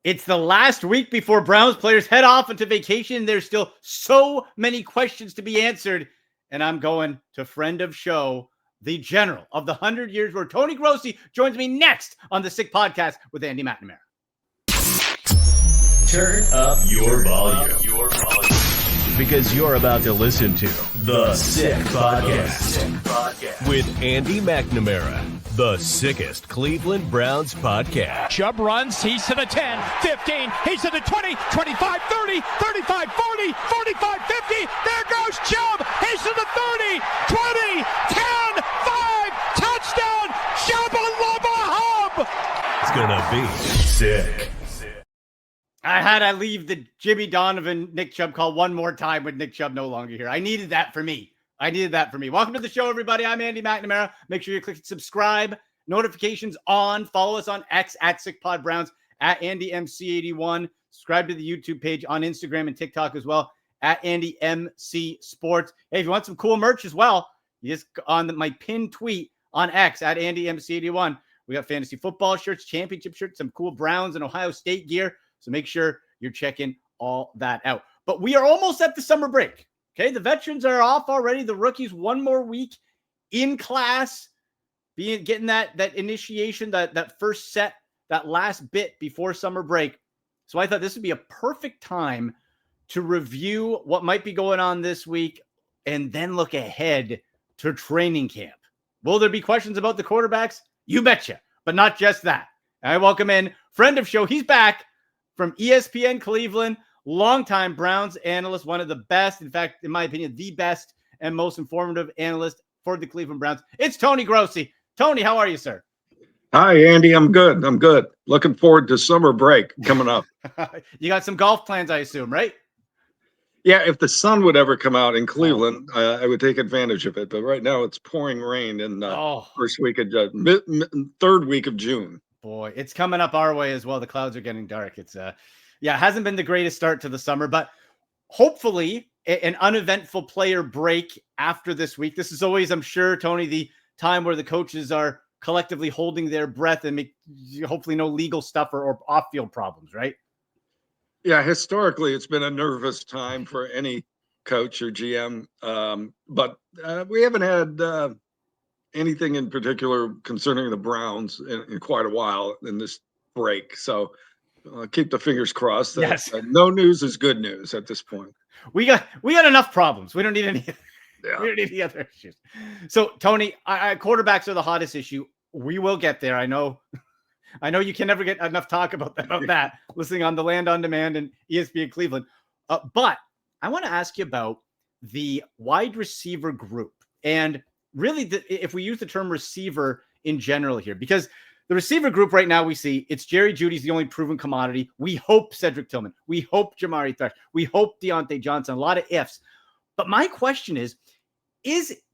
It's the last week before Browns players head off into vacation. There's still so many questions to be answered. And I'm going to friend of show, the general of the 100 years where Tony Grossi joins me next on the Sick Podcast with Andy McNamara. Turn up your volume. Because you're about to listen to The Sick Podcast with Andy McNamara, the sickest Cleveland Browns podcast. Chubb runs, he's to the 10, 15, he's to the 20, 25, 30, 35, 40, 45, 50. There goes Chubb, he's to the 30, 20, 10, 5, touchdown, Shabba-lubba hub. It's gonna be sick. I had to leave the Jimmy Donovan, Nick Chubb call one more time with Nick Chubb no longer here. I needed that for me. Welcome to the show, everybody. I'm Andy McNamara. Make sure you click subscribe, notifications on, follow us on X at SickPodBrowns, at AndyMC81. Subscribe to the YouTube page on Instagram and TikTok as well, at AndyMC Sports. Hey, if you want some cool merch as well, you just on my pinned tweet on X at AndyMC81. We got fantasy football shirts, championship shirts, some cool Browns and Ohio State gear. So make sure you're checking all that out. But we are almost at the summer break. Okay, the veterans are off already. The rookies, one more week in class, getting that initiation, that first set, that last bit before summer break. So I thought this would be a perfect time to review what might be going on this week and then look ahead to training camp. Will there be questions about the quarterbacks? You betcha, but not just that. I welcome in friend of show. He's back from ESPN Cleveland, longtime Browns analyst, one of the best, in fact, in my opinion, the best and most informative analyst for the Cleveland Browns. It's Tony Grossi. Tony, how are you, sir? Hi, Andy. I'm good. Looking forward to summer break coming up. You got some golf plans, I assume, right? Yeah, if the sun would ever come out in Cleveland, I would take advantage of it. But right now it's pouring rain in third week of June. Boy, it's coming up our way as well. The clouds are getting dark. It's it hasn't been the greatest start to the summer, but hopefully an uneventful player break after this week. This is always, I'm sure, Tony, the time where the coaches are collectively holding their breath and hopefully no legal stuff or off-field problems, right? Yeah, historically, it's been a nervous time for any coach or GM, but we haven't had anything in particular concerning the Browns in quite a while in this break. So keep the fingers crossed. Yes. No news is good news at this point. We got enough problems. We don't need any. Yeah. We don't need any other issues. So Tony, quarterbacks are the hottest issue. We will get there. I know you can never get enough talk about that listening on the Land on Demand and ESPN Cleveland. But I want to ask you about the wide receiver group and really, if we use the term receiver in general here, because the receiver group right now we see it's Jerry Jeudy's the only proven commodity. We hope Cedric Tillman. We hope Jamari Thrash. We hope Deontay Johnson. A lot of ifs. But my question is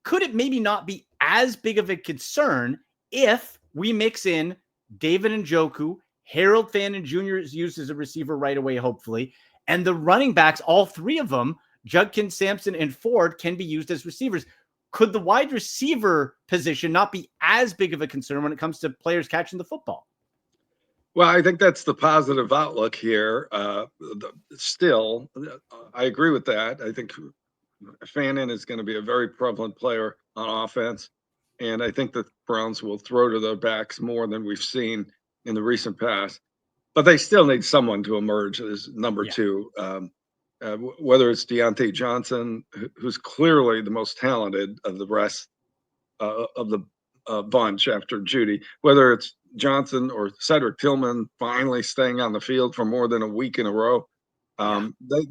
could it maybe not be as big of a concern if we mix in David Njoku, Harold Fannin Jr. is used as a receiver right away, hopefully, and the running backs, all three of them, Judkins, Sampson, and Ford, can be used as receivers? Could the wide receiver position not be as big of a concern when it comes to players catching the football? Well, I think that's the positive outlook here. Still, I agree with that. I think Fannin is going to be a very prevalent player on offense. And I think the Browns will throw to their backs more than we've seen in the recent past. But they still need someone to emerge as number two. Whether it's Deontay Johnson, who's clearly the most talented of the rest of the bunch after Jeudy, whether it's Johnson or Cedric Tillman finally staying on the field for more than a week in a row,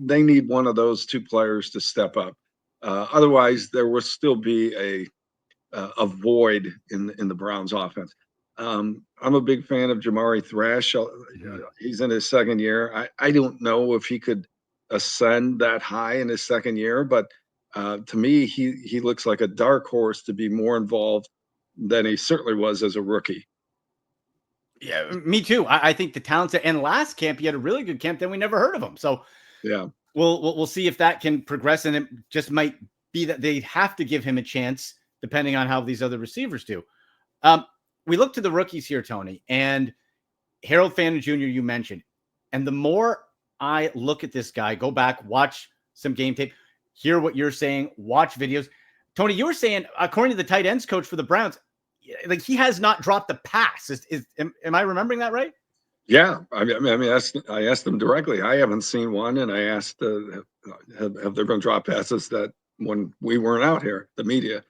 they need one of those two players to step up. Otherwise, there will still be a void in the Browns offense. I'm a big fan of Jamari Thrash. He's in his second year. I don't know if he could ascend that high in his second year, but to me, he looks like a dark horse to be more involved than he certainly was as a rookie. Yeah, me too. I think the talent, and last camp he had a really good camp. Then we never heard of him. So yeah, we'll see if that can progress, and it just might be that they'd have to give him a chance depending on how these other receivers do. We look to the rookies here, Tony, and Harold Fannin Jr. you mentioned. And the more I look at this guy, go back, watch some game tape, hear what you're saying, watch videos. Tony, you were saying, according to the tight ends coach for the Browns, like he has not dropped a pass. Am I remembering that right? Yeah, I asked them directly. I haven't seen one, and I asked, have there been drop passes that when we weren't out here, the media?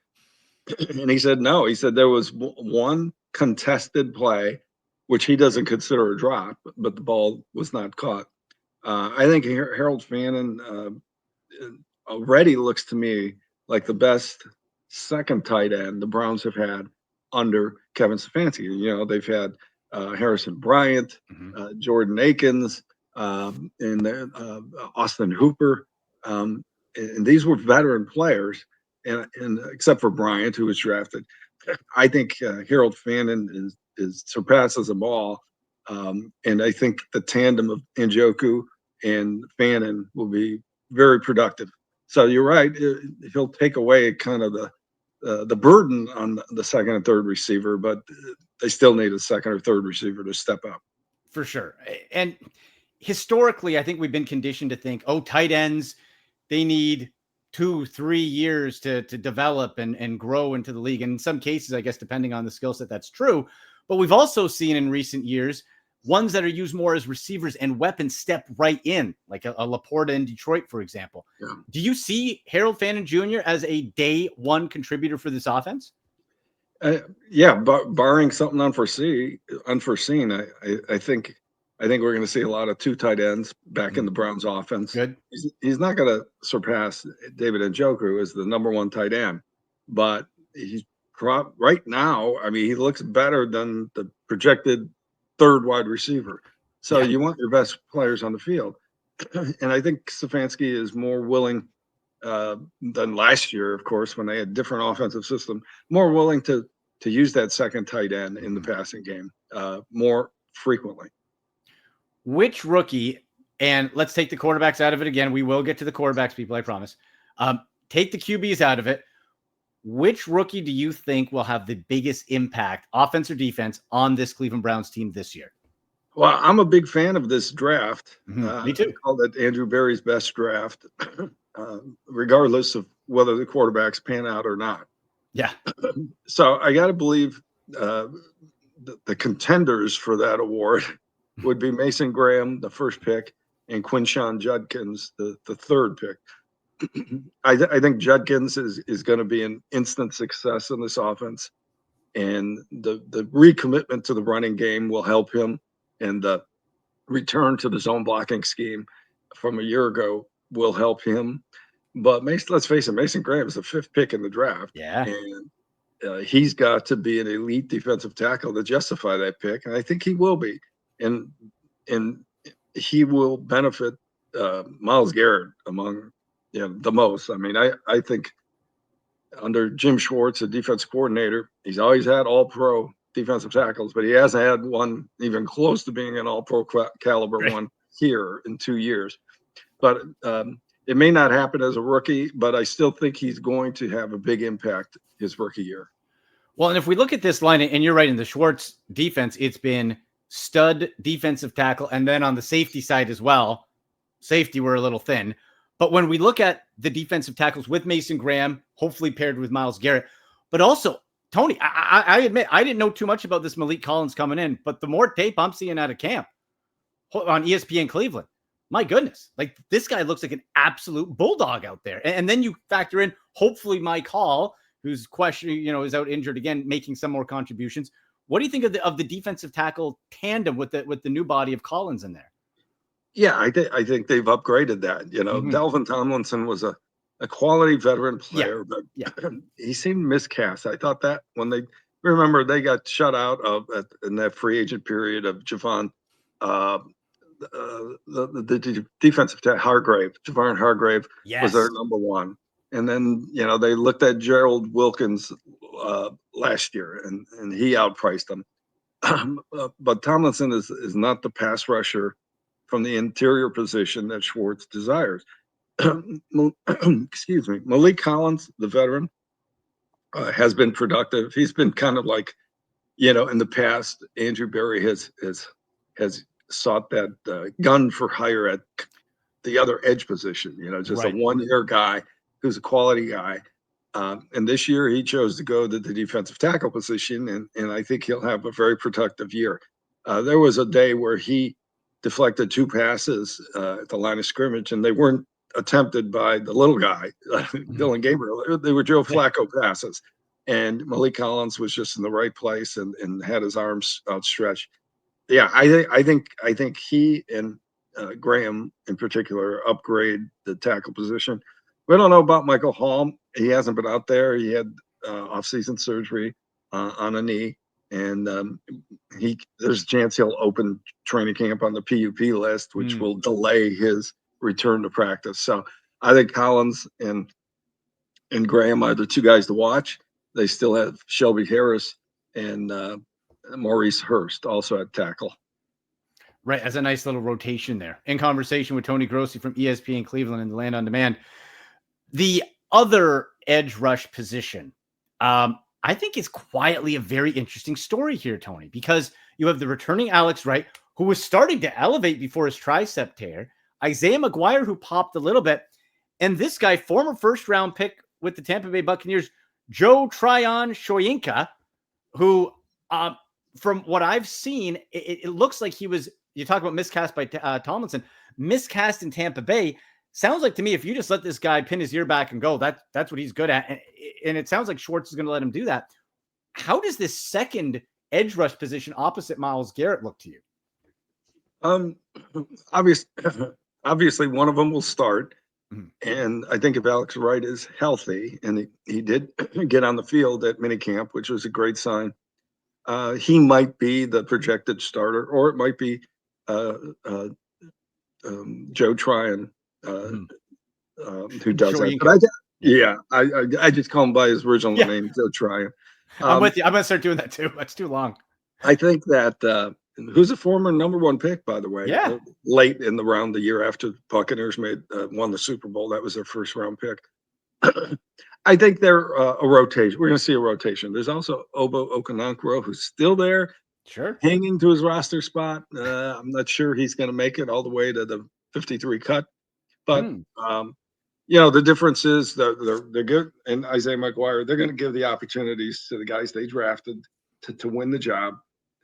And he said no. He said there was one contested play, which he doesn't consider a drop, but the ball was not caught. I think Harold Fannin already looks to me like the best second tight end the Browns have had under Kevin Stefanski. You know, they've had Harrison Bryant, Jordan Akins, and Austin Hooper. And these were veteran players, and except for Bryant, who was drafted. I think Harold Fannin surpasses them all. And I think the tandem of Njoku and Fannin will be very productive. So you're right. He'll take away kind of the burden on the second and third receiver, but they still need a second or third receiver to step up. For sure. And historically, I think we've been conditioned to think, oh, tight ends, they need 2-3 years to develop and grow into the league. And in some cases, I guess, depending on the skill set, that's true. But we've also seen in recent years, ones that are used more as receivers and weapons step right in, like a Laporta in Detroit, for example. Yeah. Do you see Harold Fannin Jr. as a day one contributor for this offense? Yeah, but barring something unforeseen, I think we're going to see a lot of two tight ends back in the Browns offense. Good. He's not going to surpass David Njoku as the number one tight end, but he's right now. I mean, he looks better than the projected third wide receiver. So you want your best players on the field. And I think Stefanski is more willing than last year, of course, when they had different offensive system, more willing to use that second tight end in the passing game more frequently. Which rookie, and let's take the quarterbacks out of it again. We will get to the quarterbacks, people, I promise. Take the QBs out of it. Which rookie do you think will have the biggest impact, offense or defense, on this Cleveland Browns team this year? Well, I'm a big fan of this draft. Me too. I call it Andrew Berry's best draft, regardless of whether the quarterbacks pan out or not. Yeah. So I got to believe the contenders for that award would be Mason Graham, the first pick, and Quinshon Judkins, the third pick. I think Judkins is going to be an instant success in this offense, and the recommitment to the running game will help him, and the return to the zone blocking scheme from a year ago will help him. But let's face it, Mason Graham is the fifth pick in the draft. Yeah. And he's got to be an elite defensive tackle to justify that pick. And I think he will be. And he will benefit Myles Garrett among the most. I mean, I think under Jim Schwartz, a defense coordinator, he's always had all-pro defensive tackles, but he hasn't had one even close to being an all-pro caliber one here in 2 years. But it may not happen as a rookie, but I still think he's going to have a big impact his rookie year. Well, and if we look at this line, and you're right, in the Schwartz defense, it's been stud defensive tackle, and then on the safety side as well, safety were a little thin. But when we look at the defensive tackles with Mason Graham, hopefully paired with Myles Garrett, but also, Tony, I admit, I didn't know too much about this Malik Collins coming in, but the more tape I'm seeing out of camp on ESPN Cleveland, my goodness, like this guy looks like an absolute bulldog out there. And then you factor in, hopefully, Mike Hall, who's questioning, is out injured again, making some more contributions. What do you think of the defensive tackle tandem with the new body of Collins in there? Yeah, I think they've upgraded that. Delvin Tomlinson was a quality veteran player, but he seemed miscast. I thought that when they got shut out in that free agent period of Javon, the defensive Hargrave, Javon Hargrave was their number one. And then, they looked at Gerald Wilkins last year and he outpriced them. But Tomlinson is not the pass rusher from the interior position that Schwartz desires. Excuse me. Malik Collins, the veteran, has been productive. He's been kind of like, in the past, Andrew Berry has sought that gun for hire at the other edge position, just a Right. 1-year guy who's a quality guy. And this year he chose to go to the defensive tackle position, and I think he'll have a very productive year. There was a day where he deflected 2 passes at the line of scrimmage, and they weren't attempted by the little guy, Dylan Gabriel. They were Joe Flacco passes. And Malik Collins was just in the right place and had his arms outstretched. Yeah, I think he and Graham in particular upgrade the tackle position. We don't know about Michael Hall. He hasn't been out there. He had offseason surgery on a knee, and there's a chance he'll open training camp on the PUP list, which will delay his return to practice. So I think Collins and Graham are the 2 guys to watch. They still have Shelby Harris and Maurice Hurst also at tackle. Right, as a nice little rotation there. In conversation with Tony Grossi from ESPN Cleveland and the Land on Demand. The other edge rush position, I think is quietly a very interesting story here, Tony, because you have the returning Alex Wright, who was starting to elevate before his tricep tear, Isaiah McGuire, who popped a little bit, and this guy, former first-round pick with the Tampa Bay Buccaneers, Joe Tryon-Shoyinka, who, from what I've seen, it looks like he was, you talk about miscast by Tomlinson, miscast in Tampa Bay. Sounds like to me, if you just let this guy pin his ear back and go, that's what he's good at. And it sounds like Schwartz is going to let him do that. How does this second edge rush position opposite Myles Garrett look to you? Obviously one of them will start. And I think if Alex Wright is healthy, and he did get on the field at minicamp, which was a great sign, he might be the projected starter, or it might be Joe Tryon, who does that. But I just call him by his original name, Joe Tryon. I'm with you. I'm going to start doing that too. That's too long. I think that who's a former number 1 pick, by the way, late in the round, the year after the Buccaneers won the Super Bowl. That was their first round pick. I think they're a rotation. We're going to see a rotation. There's also Obo Okanankwo, who's still there, hanging to his roster spot. I'm not sure he's going to make it all the way to the 53 cut, but the difference is they're good. And Isaiah McGuire, they're going to give the opportunities to the guys they drafted to win the job.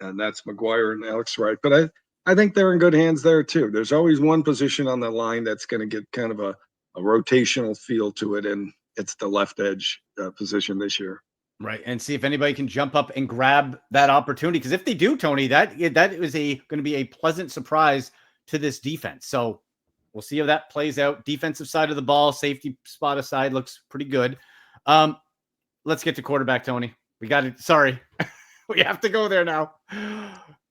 And that's McGuire and Alex Wright. But I think they're in good hands there too. There's always one position on the line that's going to get kind of a rotational feel to it, and it's the left edge position this year. Right, and see if anybody can jump up and grab that opportunity. Because if they do, Tony, that is going to be a pleasant surprise to this defense. So we'll see how that plays out. Defensive side of the ball, safety spot aside, looks pretty good. Let's get to quarterback, Tony. We got it. Sorry. We have to go there now.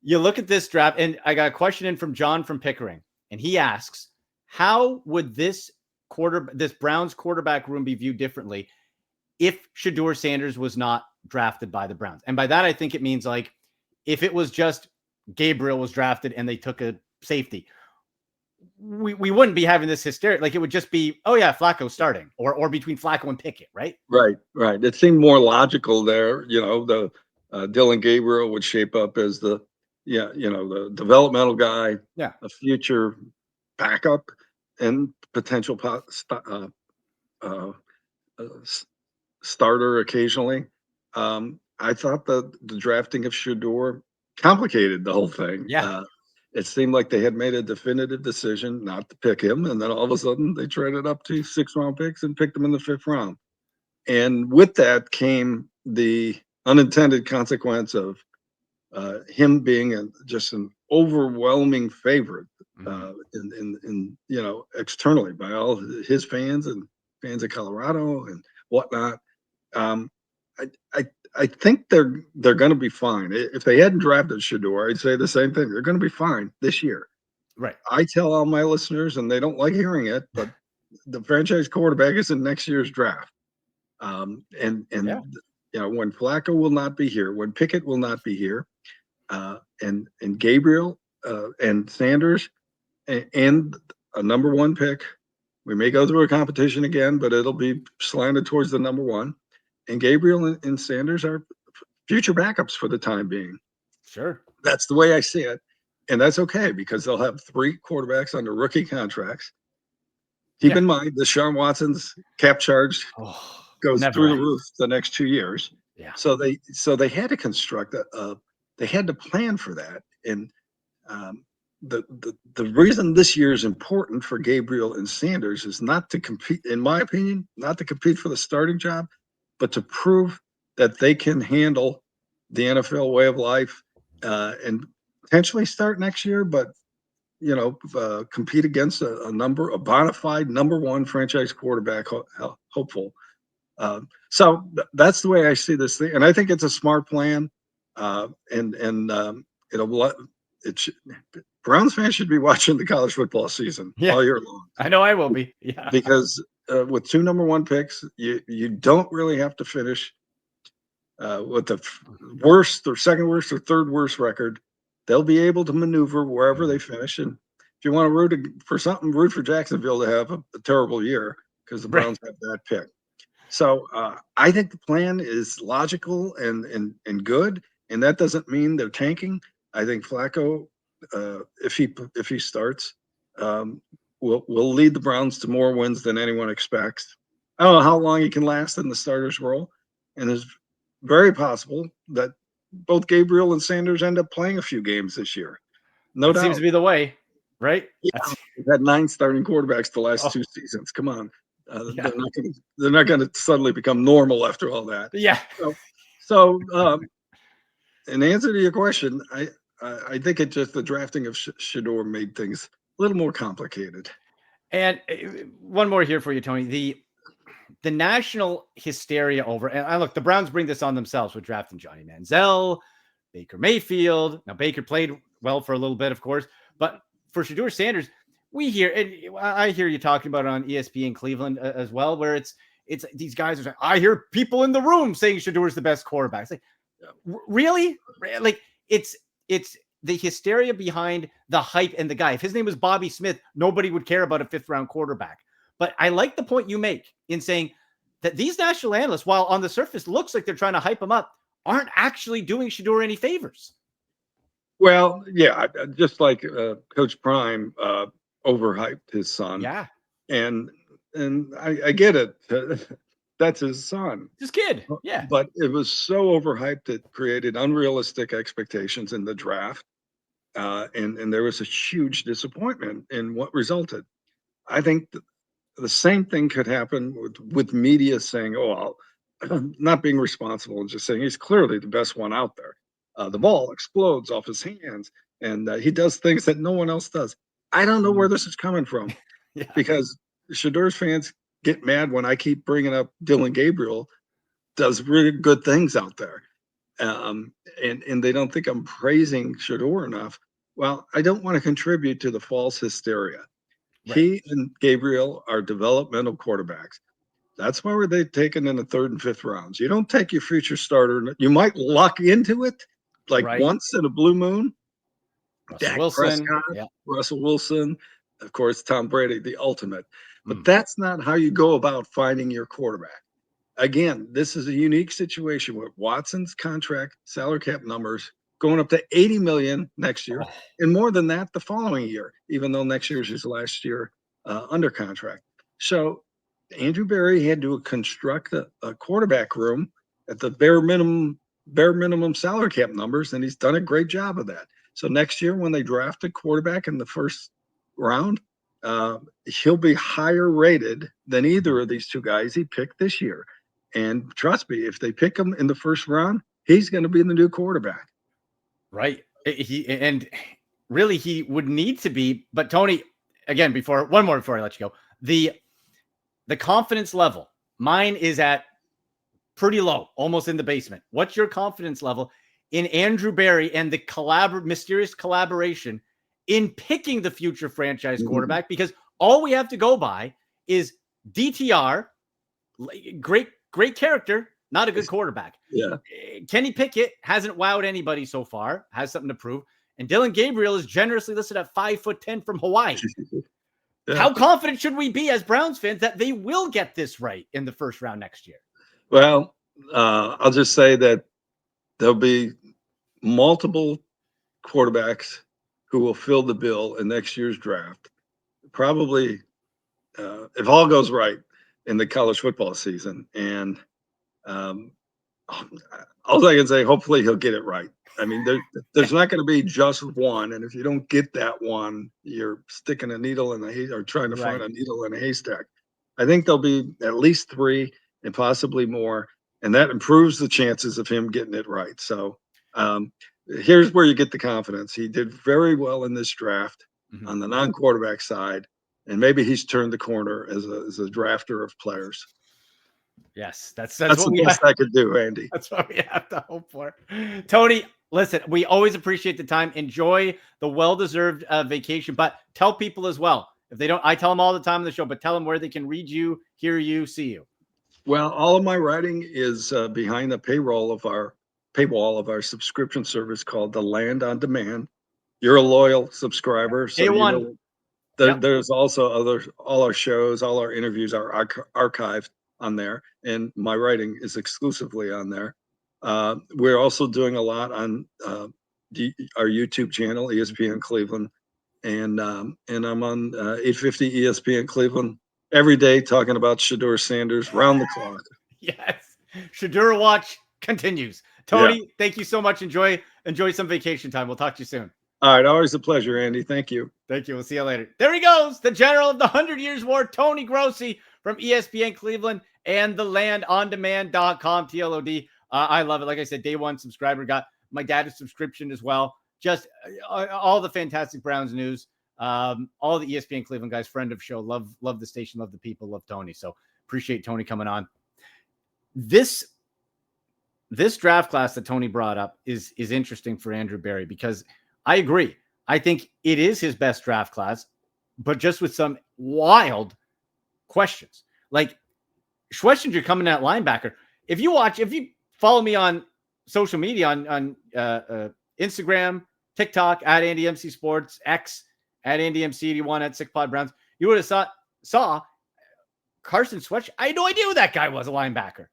You look at this draft, and I got a question in from John from Pickering, and he asks, how would this Browns quarterback room be viewed differently if Shedeur Sanders was not drafted by the Browns? And by that, I think it means like if it was just Gabriel was drafted and they took a safety, we wouldn't be having this hysteria. Like it would just be, oh yeah, Flacco starting, or between Flacco and Pickett, right? Right. It seemed more logical there. The Dylan Gabriel would shape up as the developmental guy, a future backup, and potential starter occasionally. I thought the drafting of Shedeur complicated the whole thing. It seemed like they had made a definitive decision not to pick him, and then all of a sudden they traded up to 6-round picks and picked him in the 5th round. And with that came the unintended consequence of him being just an overwhelming favorite in externally by all his fans and fans of Colorado and whatnot. I think they're going to be fine. If they hadn't drafted Shedeur, I'd say the same thing. They're going to be fine this year. Right. I tell all my listeners, and they don't like hearing it, but the franchise quarterback is in next year's draft. When Flacco will not be here, when Pickett will not be here, and Gabriel and Sanders and a number 1 pick, we may go through a competition again, but it'll be slanted towards the number 1. And Gabriel and Sanders are future backups for the time being. Sure. That's the way I see it. And that's okay because they'll have 3 quarterbacks under rookie contracts. Keep in mind, Deshaun Watson's cap charge goes through the roof the next 2 years. Yeah. So they had to construct they had to plan for that. And the reason this year is important for Gabriel and Sanders is not to compete, in my opinion, not to compete for the starting job, but to prove that they can handle the NFL way of life and potentially start next year, but compete against a bona fide number 1 franchise quarterback hopeful. So that's the way I see this thing, and I think it's a smart plan. Browns fans should be watching the college football season all year long. I know I will be. Yeah, because with 2 number 1 picks, you don't really have to finish with the worst or second worst or third worst record. They'll be able to maneuver wherever they finish. And if you want to root for something, root for Jacksonville to have a terrible year because the Browns have that pick. So I think the plan is logical and good, and that doesn't mean they're tanking. I think Flacco, if he starts, will lead the Browns to more wins than anyone expects. I don't know how long he can last in the starter's role, and it's very possible that both Gabriel and Sanders end up playing a few games this year. No doubt. Seems to be the way, right? Yeah, we've had 9 starting quarterbacks the last 2 seasons. Come on. They're not going to suddenly become normal after all that. Yeah. So in answer to your question, I think it just the drafting of Shedeur made things a little more complicated. And one more here for you, Tony. The national hysteria over, and look, the Browns bring this on themselves with drafting Johnny Manziel, Baker Mayfield. Now Baker played well for a little bit, of course, but for Shedeur Sanders, we hear, and I hear you talking about it on ESPN Cleveland as well, where it's these guys are saying, I hear people in the room saying Shedeur is the best quarterback. It's like, really? Like it's the hysteria behind the hype and the guy. If his name was Bobby Smith, nobody would care about a 5th round quarterback. But I like the point you make in saying that these national analysts, while on the surface looks like they're trying to hype him up, aren't actually doing Shedeur any favors. Well, yeah, just like Coach Prime overhyped his son. Yeah. And I get it. That's his son. His kid. Yeah. But it was so overhyped it created unrealistic expectations in the draft. And there was a huge disappointment in what resulted. I think the same thing could happen with media saying, not being responsible and just saying he's clearly the best one out there. The ball explodes off his hands and he does things that no one else does. I don't know where this is coming from because Shedeur's fans get mad when I keep bringing up Dylan Gabriel does really good things out there. And they don't think I'm praising Shedeur enough. Well, I don't want to contribute to the false hysteria. Right. He and Gabriel are developmental quarterbacks. That's why they're taken in the 3rd and 5th rounds. You don't take your future starter. You might luck into it once in a blue moon. Dak Prescott, Russell Wilson, of course, Tom Brady, the ultimate. But that's not how you go about finding your quarterback. Again, this is a unique situation with Watson's contract, salary cap numbers going up to $80 million next year, and more than that the following year, even though next year's his last year under contract. So Andrew Berry had to construct a quarterback room at the bare minimum salary cap numbers, and he's done a great job of that. So next year, when they draft a quarterback in the 1st round, he'll be higher rated than either of these 2 guys he picked this year. And trust me, if they pick him in the 1st round, he's going to be the new quarterback. Right. He would need to be. But Tony, again, before I let you go, the confidence level, mine is at pretty low, almost in the basement. What's your confidence level in Andrew Berry and the mysterious collaboration in picking the future franchise quarterback? Because all we have to go by is DTR, great character, not a good quarterback. Yeah. Kenny Pickett hasn't wowed anybody so far, has something to prove. And Dylan Gabriel is generously listed at 5'10" from Hawaii. Yeah. How confident should we be as Browns fans that they will get this right in the 1st round next year? Well, I'll just say that there'll be multiple quarterbacks who will fill the bill in next year's draft. Probably, if all goes right in the college football season. And all I can say, hopefully he'll get it right. I mean, there's not going to be just one. And if you don't get that one, you're sticking a needle in the hay or trying to find a needle in a haystack. I think there'll be at least 3 and possibly more. And that improves the chances of him getting it right. So here's where you get the confidence. He did very well in this draft on the non-quarterback side. And maybe he's turned the corner as a drafter of players. Yes, that's what the best I could do, Andy. That's what we have to hope for. Tony, listen, we always appreciate the time. Enjoy the well-deserved vacation, but tell people as well. If they don't, I tell them all the time on the show, but tell them where they can read you, hear you, see you. Well, all of my writing is behind the paywall of our subscription service called The Land on Demand. You're a loyal subscriber, so A1. There's also all our shows, all our interviews are archived on there, and my writing is exclusively on there. We're also doing a lot on our YouTube channel, ESPN Cleveland, and I'm on 850 ESPN Cleveland every day talking about Shedeur Sanders round the clock. Yes, Shedeur watch continues. Tony, Thank you so much. Enjoy some vacation time. We'll talk to you soon. All right, always a pleasure, Andy. Thank you. Thank you. We'll see you later. There he goes, the general of the 100 Years War, Tony Grossi from ESPN Cleveland and thelandondemand.com, TLOD. I love it. Like I said, day one subscriber, got my dad's subscription as well. Just all the fantastic Browns news. All the ESPN Cleveland guys, friend of show, love the station, love the people, love Tony. So appreciate Tony coming on. This draft class that Tony brought up is interesting for Andrew Berry because I agree. I think it is his best draft class, but just with some wild questions. Like Schlesinger coming at linebacker. If you follow me on social media on Instagram, TikTok at Andy MC Sports, X at Andy MC81 at Sick Pod Browns, you would have saw Carson Schlesinger. I had no idea who that guy was, a linebacker.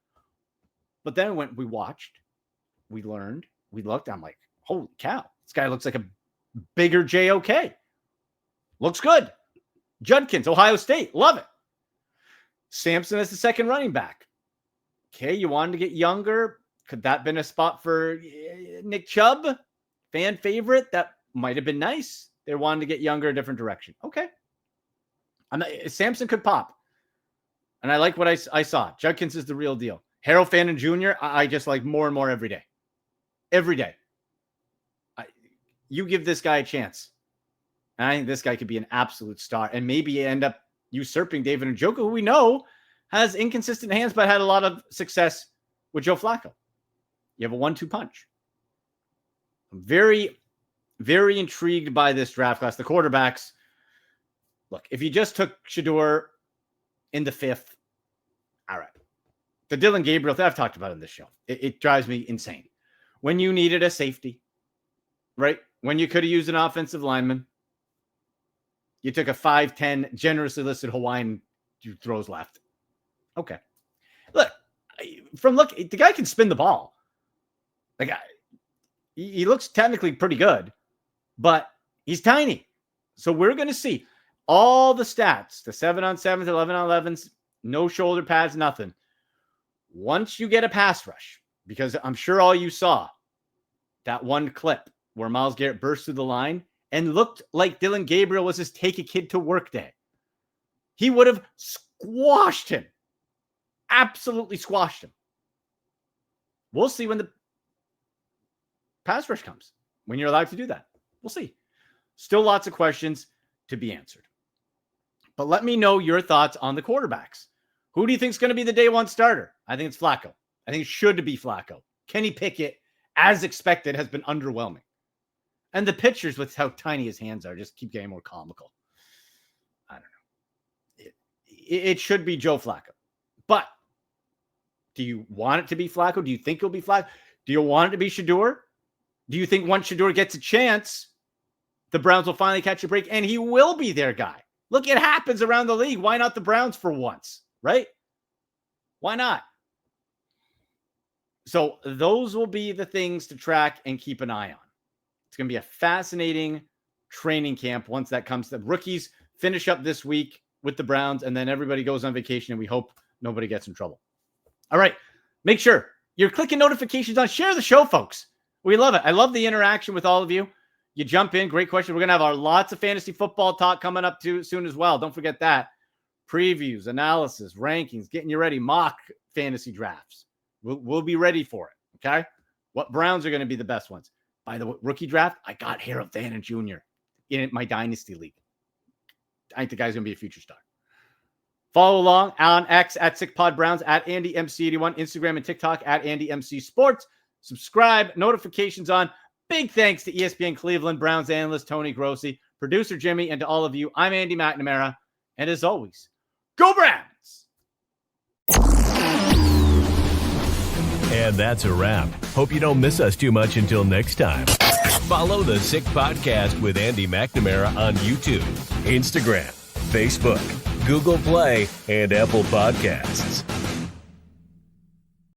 But then when we watched, we learned, we looked, I'm like, holy cow, this guy looks like a bigger JOK. Looks good. Judkins, Ohio State, love it. Sampson as the second running back. Okay, you wanted to get younger. Could that have been a spot for Nick Chubb? Fan favorite? That might have been nice. They wanted to get younger, a different direction. Okay. Sampson could pop. And I like what I saw. Judkins is the real deal. Harold Fannin Jr., I just like more and more every day. Every day. You give this guy a chance. And I think this guy could be an absolute star. And maybe end up usurping David Njoku, who we know has inconsistent hands, but had a lot of success with Joe Flacco. You have a 1-2 punch. I'm very, very intrigued by this draft class. The quarterbacks, look, if you just took Shedeur in the 5th, all right. The Dylan Gabriel thing, I've talked about in this show. It drives me insane. When you needed a safety, right? When you could have used an offensive lineman, you took a 5'10", generously listed Hawaiian who throws left. Okay. Look, the guy can spin the ball. Like, he looks technically pretty good, but he's tiny. So we're going to see all the stats, the 7-on-7s, 11-on-11s, no shoulder pads, nothing. Once you get a pass rush, because I'm sure all you saw, that one clip where Myles Garrett burst through the line and looked like Dylan Gabriel was his take a kid to work day. He would have squashed him. Absolutely squashed him. We'll see when the pass rush comes, when you're allowed to do that. We'll see. Still lots of questions to be answered. But let me know your thoughts on the quarterbacks. Who do you think is going to be the day one starter? I think it's Flacco. I think it should be Flacco. Kenny Pickett, as expected, has been underwhelming. And the pitchers, with how tiny his hands are, just keep getting more comical. I don't know. It should be Joe Flacco. But do you want it to be Flacco? Do you think it'll be Flacco? Do you want it to be Shedeur? Do you think once Shedeur gets a chance, the Browns will finally catch a break and he will be their guy? Look, it happens around the league. Why not the Browns for once, right? Why not? So those will be the things to track and keep an eye on. It's going to be a fascinating training camp once that comes. The rookies finish up this week with the Browns, and then everybody goes on vacation, and we hope nobody gets in trouble. All right. Make sure you're clicking notifications on. Share the show, folks. We love it. I love the interaction with all of you. You jump in. Great question. We're going to have our lots of fantasy football talk coming up too soon as well. Don't forget that. Previews, analysis, rankings, getting you ready. Mock fantasy drafts. We'll be ready for it. Okay. What Browns are going to be the best ones? By the way, rookie draft, I got Harold Vannon Jr. in my dynasty league. I think the guy's going to be a future star. Follow along on X at SickPodBrowns, at AndyMC81, Instagram and TikTok at AndyMCSports. Subscribe, notifications on. Big thanks to ESPN Cleveland Browns analyst Tony Grossi, producer Jimmy, and to all of you. I'm Andy McNamara, and as always, go Browns! And that's a wrap. Hope you don't miss us too much until next time. Follow the Sick Podcast with Andy McNamara on YouTube, Instagram, Facebook, Google Play, and Apple Podcasts.